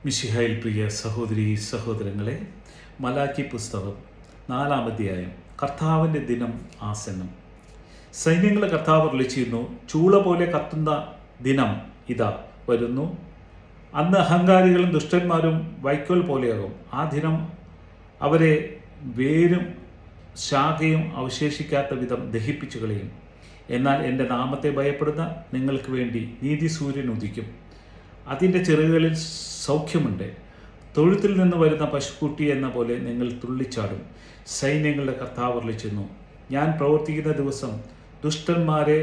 മിശിഹായിൽ പ്രിയ സഹോദരീ സഹോദരങ്ങളെ, മലാക്കി പുസ്തകം 4-ാം അധ്യായം. കർത്താവിൻ്റെ ദിനം ആസന്നം. സൈന്യങ്ങളെ കർത്താവ് അരുളിച്ചെയ്യുന്നു, ചൂള പോലെ കത്തുന്ന ദിനം ഇതാ വരുന്നു. അന്ന് അഹങ്കാരികളും ദുഷ്ടന്മാരും വൈക്കോൽ പോലെയാകും. ആ ദിനം അവരെ വേരും ശാഖയും അവശേഷിക്കാത്ത വിധം ദഹിപ്പിച്ചു കളയും. എന്നാൽ എൻ്റെ നാമത്തെ ഭയപ്പെടുന്ന നിങ്ങൾക്ക് വേണ്ടി നീതി സൂര്യൻ ഉദിക്കും. അതിൻ്റെ ചിറകുകളിൽ സൗഖ്യമുണ്ട്. തൊഴുത്തിൽ നിന്ന് വരുന്ന പശുക്കുട്ടി എന്ന പോലെ നിങ്ങൾ തുള്ളിച്ചാടും. സൈന്യങ്ങളുടെ കർത്താവ് അരുളിച്ചെയ്യുന്നു, ഞാൻ പ്രവർത്തിക്കുന്ന ദിവസം ദുഷ്ടന്മാരെ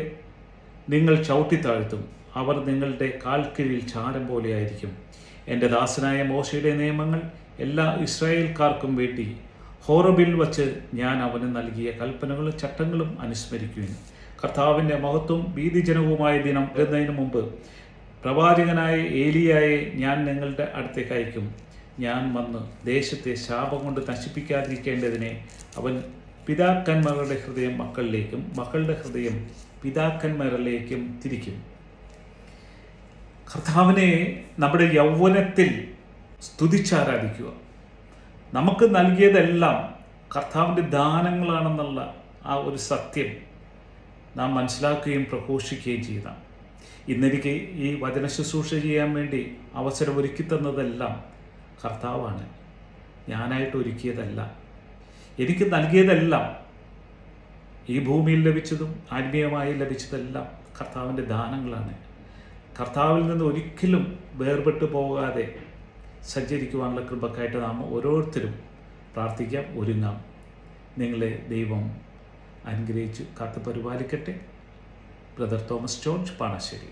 നിങ്ങൾ ചവിട്ടിത്താഴ്ത്തും. അവർ നിങ്ങളുടെ കാൽക്കീഴിൽ ചാരം പോലെയായിരിക്കും. എൻ്റെ ദാസനായ മോശയുടെ നിയമങ്ങൾ എല്ലാ ഇസ്രായേൽക്കാർക്കും വേണ്ടി ഹോറബിൽ വച്ച് ഞാൻ അവന് നൽകിയ കൽപ്പനകളും ചട്ടങ്ങളും അനുസ്മരിക്കുവിൻ. കർത്താവിൻ്റെ മഹത്വം ഭീതിജനകവുമായ ദിനം വരുന്നതിന് മുമ്പ് പ്രവാചകനായ ഏലിയായെ ഞാൻ നിങ്ങളുടെ അടുത്തേക്ക് അയക്കും. ഞാൻ വന്ന് ദേശത്തെ ശാപം കൊണ്ട് നശിപ്പിക്കാതിരിക്കേണ്ടതിനെ അവൻ പിതാക്കന്മാരുടെ ഹൃദയം മക്കളിലേക്കും മക്കളുടെ ഹൃദയം പിതാക്കന്മാരിലേക്കും തിരിക്കും. കർത്താവിനെ നമ്മുടെ യൗവനത്തിൽ സ്തുതിച്ചാരാധിക്കുക. നമുക്ക് നൽകിയതെല്ലാം കർത്താവിൻ്റെ ദാനങ്ങളാണെന്നുള്ള ആ ഒരു സത്യം നാം മനസ്സിലാക്കുകയും പ്രഘോഷിക്കുകയും ചെയ്താൽ, ഇന്നെനിക്ക് ഈ വചന ശുശ്രൂഷ ചെയ്യാൻ വേണ്ടി അവസരം ഒരുക്കി തന്നതെല്ലാം കർത്താവാണ്. ഞാനായിട്ട് ഒരുക്കിയതല്ല. എനിക്ക് നൽകിയതെല്ലാം, ഈ ഭൂമിയിൽ ലഭിച്ചതും ആത്മീയമായി ലഭിച്ചതെല്ലാം കർത്താവിൻ്റെ ദാനങ്ങളാണ്. കർത്താവിൽ നിന്ന് ഒരിക്കലും വേർപെട്ടു പോകാതെ സഞ്ചരിക്കുവാനുള്ള കൃപക്കായിട്ട് നാം ഓരോരുത്തരും പ്രാർത്ഥിക്കാം, ഒരുങ്ങാം. നിങ്ങളെ ദൈവം അനുഗ്രഹിച്ച് കാത്തു പരിപാലിക്കട്ടെ. Brother Thomas George, പാണശ്ശേരി.